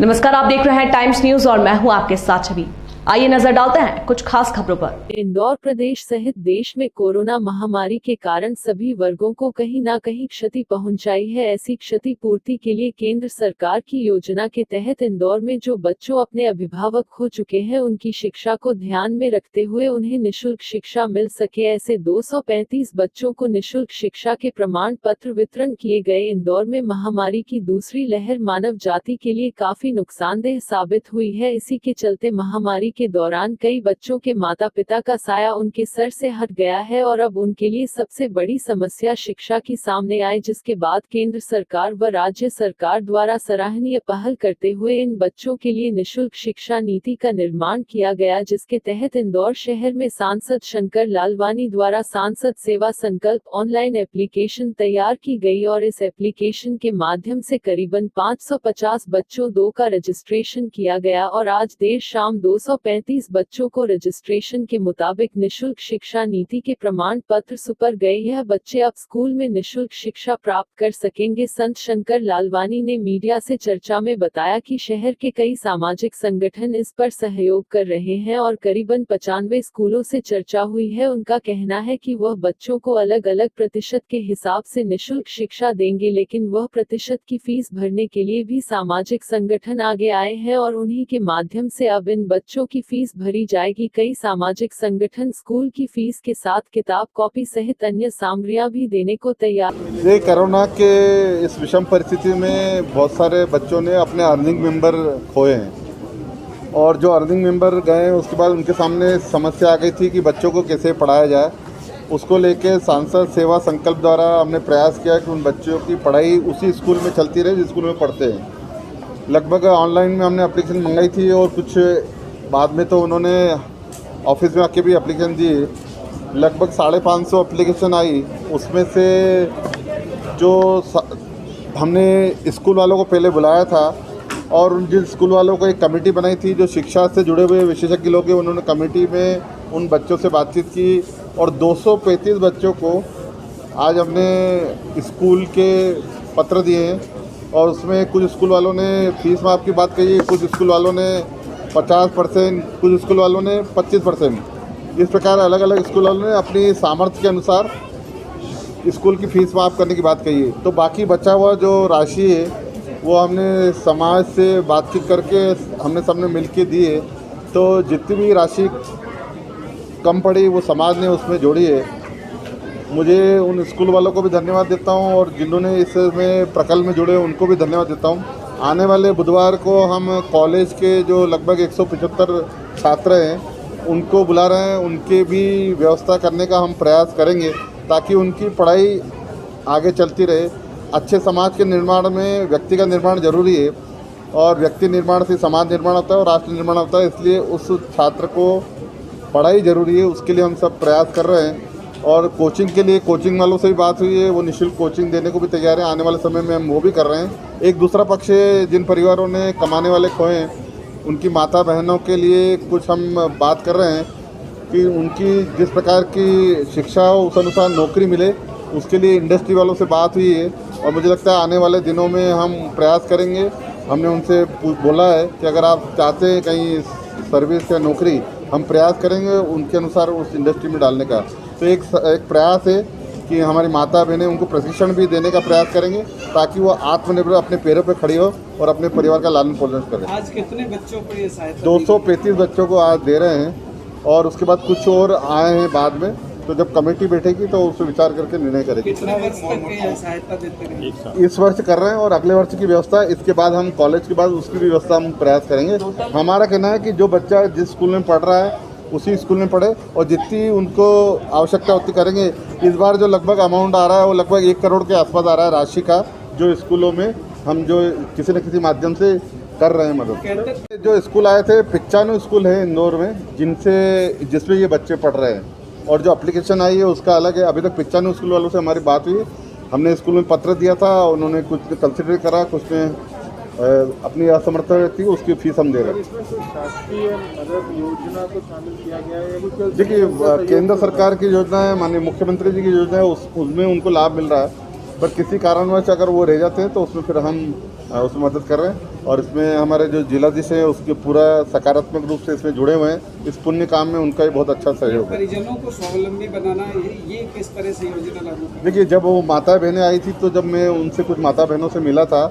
नमस्कार, आप देख रहे हैं टाइम्स न्यूज और मैं हूं आपके साथ छवि। आइए नजर डालते हैं कुछ खास खबरों पर। इंदौर प्रदेश सहित देश में कोरोना महामारी के कारण सभी वर्गों को कहीं न कहीं क्षति पहुंचाई है। ऐसी क्षति पूर्ति के लिए केंद्र सरकार की योजना के तहत इंदौर में जो बच्चों अपने अभिभावक खो चुके हैं उनकी शिक्षा को ध्यान में रखते हुए उन्हें निःशुल्क शिक्षा मिल सके, ऐसे 235 बच्चों को निःशुल्क शिक्षा के प्रमाण पत्र वितरण किए गए। इंदौर में महामारी की दूसरी लहर मानव जाति के लिए काफी नुकसानदेह साबित हुई है। इसी के चलते महामारी के दौरान कई बच्चों के माता पिता का साया उनके सर से हट गया है और अब उनके लिए सबसे बड़ी समस्या शिक्षा की सामने आई, जिसके बाद केंद्र सरकार व राज्य सरकार द्वारा सराहनीय पहल करते हुए इन बच्चों के लिए निःशुल्क शिक्षा नीति का निर्माण किया गया, जिसके तहत इंदौर शहर में सांसद शंकर लालवानी द्वारा सांसद सेवा संकल्प ऑनलाइन एप्लीकेशन तैयार की गई और इस एप्लीकेशन के माध्यम से करीबन 550 बच्चों 2 का रजिस्ट्रेशन किया गया और आज देर शाम 235 बच्चों को रजिस्ट्रेशन के मुताबिक निःशुल्क शिक्षा नीति के प्रमाण पत्र सुपर गए। यह बच्चे अब स्कूल में निःशुल्क शिक्षा प्राप्त कर सकेंगे। संत शंकर लालवानी ने मीडिया से चर्चा में बताया कि शहर के कई सामाजिक संगठन इस पर सहयोग कर रहे हैं और करीबन 95 स्कूलों से चर्चा हुई है। उनका कहना है कि वह बच्चों को अलग अलग प्रतिशत के हिसाब से निःशुल्क शिक्षा देंगे, लेकिन वह प्रतिशत की फीस भरने के लिए भी सामाजिक संगठन आगे आए हैं और उन्हीं के माध्यम से अब इन बच्चों की फीस भरी जाएगी। कई सामाजिक संगठन स्कूल की फीस के साथ किताब कॉपी सहित अन्य सामग्रियां भी देने को तैयार। ये कोरोना के इस विषम परिस्थिति में बहुत सारे बच्चों ने अपने अर्निंग मेंबर खोए हैं और जो अर्निंग मेंबर गए उसके बाद उनके सामने समस्या आ गई थी कि बच्चों को कैसे पढ़ाया जाए। उसको लेके सांसद सेवा संकल्प द्वारा हमने प्रयास किया कि उन बच्चों की पढ़ाई उसी स्कूल में चलती रहे जिस स्कूल में पढ़ते हैं। लगभग ऑनलाइन में हमने एप्लीकेशन मंगाई थी और कुछ बाद में तो उन्होंने ऑफिस में आके भी एप्लीकेशन दी। लगभग 550 एप्लीकेशन आई, उसमें से जो हमने स्कूल वालों को पहले बुलाया था और उन जिन स्कूल वालों को एक कमेटी बनाई थी जो शिक्षा से जुड़े हुए विशेषज्ञ लोग हैं, उन्होंने कमेटी में उन बच्चों से बातचीत की और 235 बच्चों को आज हमने स्कूल के पत्र दिए हैं और उसमें कुछ स्कूल वालों ने फीस माफ़ की बात कही, कुछ स्कूल वालों ने 50%, कुछ स्कूल वालों ने 25%। इस प्रकार अलग अलग स्कूल वालों ने अपनी सामर्थ्य के अनुसार स्कूल की फ़ीस माफ़ करने की बात कही है। तो बाकी बचा हुआ जो राशि है वो हमने समाज से बातचीत करके हमने सबने मिल के दी है। तो जितनी भी राशि कम पड़ी वो समाज ने उसमें जोड़ी है। मुझे उन स्कूल वालों को भी धन्यवाद देता हूं और जिन्होंने इसमें प्रकल्प में जुड़े उनको भी धन्यवाद देता हूं। आने वाले बुधवार को हम कॉलेज के जो लगभग 175 छात्र हैं उनको बुला रहे हैं, उनके भी व्यवस्था करने का हम प्रयास करेंगे ताकि उनकी पढ़ाई आगे चलती रहे। अच्छे समाज के निर्माण में व्यक्ति का निर्माण जरूरी है और व्यक्ति निर्माण से समाज निर्माण होता है और राष्ट्र निर्माण होता है, इसलिए उस छात्र को पढ़ाई ज़रूरी है। उसके लिए हम सब प्रयास कर रहे हैं और कोचिंग के लिए कोचिंग वालों से भी बात हुई है, वो निःशुल्क कोचिंग देने को भी तैयार है। आने वाले समय में हम वो भी कर रहे हैं। एक दूसरा पक्ष है, जिन परिवारों ने कमाने वाले खोए हैं उनकी माता बहनों के लिए कुछ हम बात कर रहे हैं कि उनकी जिस प्रकार की शिक्षा हो उस अनुसार नौकरी मिले, उसके लिए इंडस्ट्री वालों से बात हुई है और मुझे लगता है आने वाले दिनों में हम प्रयास करेंगे। हमने उनसे बोला है कि अगर आप चाहते हैं कहीं सर्विस या नौकरी, हम प्रयास करेंगे उनके अनुसार उस इंडस्ट्री में डालने का। तो एक प्रयास है कि हमारी माता बहनें उनको प्रशिक्षण भी देने का प्रयास करेंगे ताकि वो आत्मनिर्भर अपने पैरों पर खड़ी हो और अपने परिवार का लालन पालन करें। आज कितने बच्चों को ये सहायता? 235 बच्चों को आज दे रहे हैं और उसके बाद कुछ और आए हैं बाद में। तो जब कमेटी बैठेगी तो उस पर विचार करके निर्णय करेगी। कितने वर्ष तक ये सहायता देते रहेंगे? इस वर्ष कर रहे हैं और अगले वर्ष की व्यवस्था, इसके बाद हम कॉलेज के बाद उसकी भी व्यवस्था हम प्रयास करेंगे। हमारा कहना है कि जो बच्चा जिस स्कूल में पढ़ रहा है उसी स्कूल में पढ़े और जितनी उनको आवश्यकता उतनी करेंगे। इस बार जो लगभग अमाउंट आ रहा है वो लगभग 1 करोड़ के आसपास आ रहा है राशि का, जो स्कूलों में हम जो किसी न किसी माध्यम से कर रहे हैं मदद। जो स्कूल आए थे 95 स्कूल है इंदौर में जिसमें ये बच्चे पढ़ रहे हैं और जो एप्लीकेशन आई है उसका अलग है। अभी तक 95 स्कूल वालों से हमारी बात हुई। हमने स्कूल में पत्र दिया था, उन्होंने कुछ कंसिडर करा, कुछ ने अपनी असमर्थता थी, उसकी फीस हम दे रहे हैं। शासकीय मदद योजना को शामिल किया गया है? देखिए, केंद्र सरकार की योजना है, माननीय मुख्यमंत्री जी की योजना है, उसमें उनको लाभ मिल रहा है। पर किसी कारणवश अगर वो रह जाते हैं तो उसमें फिर हम उसमें मदद कर रहे हैं और इसमें हमारे जो जिलाधीश हैं उसके पूरा सकारात्मक रूप से इसमें जुड़े हुए हैं। इस पुण्य काम में उनका भी बहुत अच्छा सहयोग है। परिजनों को स्वावलंबी बनाना ये किस तरह से योजना लागू की? देखिए, जब वो माता बहनें आई थी तो जब मैं उनसे कुछ माता बहनों से मिला था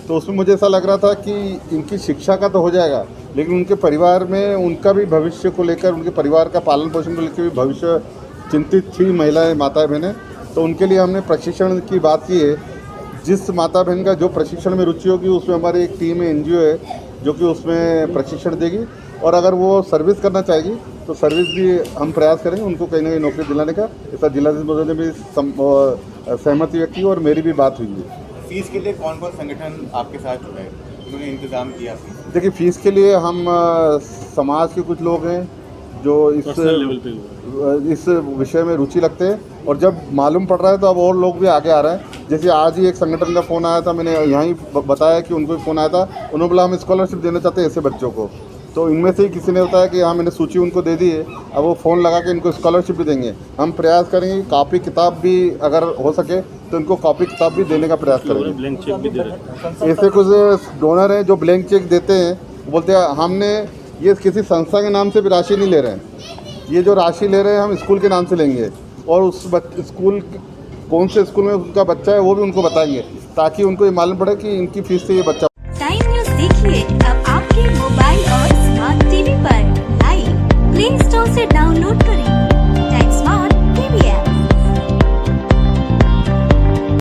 तो उसमें मुझे ऐसा लग रहा था कि इनकी शिक्षा का तो हो जाएगा, लेकिन उनके परिवार में उनका भी भविष्य को लेकर, उनके परिवार का पालन पोषण को लेकर भी भविष्य चिंतित थी महिलाएं, माता बहनें। तो उनके लिए हमने प्रशिक्षण की बात की है। जिस माता बहन का जो प्रशिक्षण में रुचि होगी उसमें हमारी एक टीम है, NGO है जो कि उसमें प्रशिक्षण देगी, और अगर वो सर्विस करना चाहेगी तो सर्विस भी हम प्रयास करेंगे उनको कहीं ना कहीं नौकरी दिलाने का। ऐसा जिलाधीश महोदय ने भी सहमति व्यक्त की और मेरी भी बात हुई है। फीस के लिए कौन कौन संगठन आपके साथ जुड़े हैं, उन्होंने इंतजाम किया? देखिए, फीस के लिए हम समाज के कुछ लोग हैं जो इस विषय में रुचि रखते हैं, और जब मालूम पड़ रहा है तो अब और लोग भी आगे आ रहे हैं। जैसे आज ही एक संगठन का फ़ोन आया था, मैंने यहाँ ही बताया कि उनको भी फ़ोन आया था, उन्होंने बोला हम स्कॉलरशिप देना चाहते हैं ऐसे बच्चों को। तो इनमें से ही किसी ने बताया कि हाँ मैंने सूची उनको दे दी है, अब वो फ़ोन लगा के इनको स्कॉलरशिप भी देंगे। हम प्रयास करेंगे कॉपी किताब भी अगर हो सके तो इनको कॉपी किताब भी देने का प्रयास करेंगे। ब्लैंक चेक भी दे रहे हैं। ऐसे कुछ डोनर हैं जो ब्लैंक चेक देते हैं, वो बोलते हैं हमने ये किसी संस्था के नाम से भी राशि नहीं ले रहे हैं, ये जो राशि ले रहे हैं हम स्कूल के नाम से लेंगे, और उस स्कूल कौन से स्कूल में उनका बच्चा है वो भी उनको बताएंगे, ताकि उनको ये मालूम पड़े कि इनकी फीस से ये बच्चा। टाइम न्यूज़ देखिए अब आपके मोबाइल और स्मार्ट टीवी पर लाइव प्ले स्टोर से डाउनलोड करें।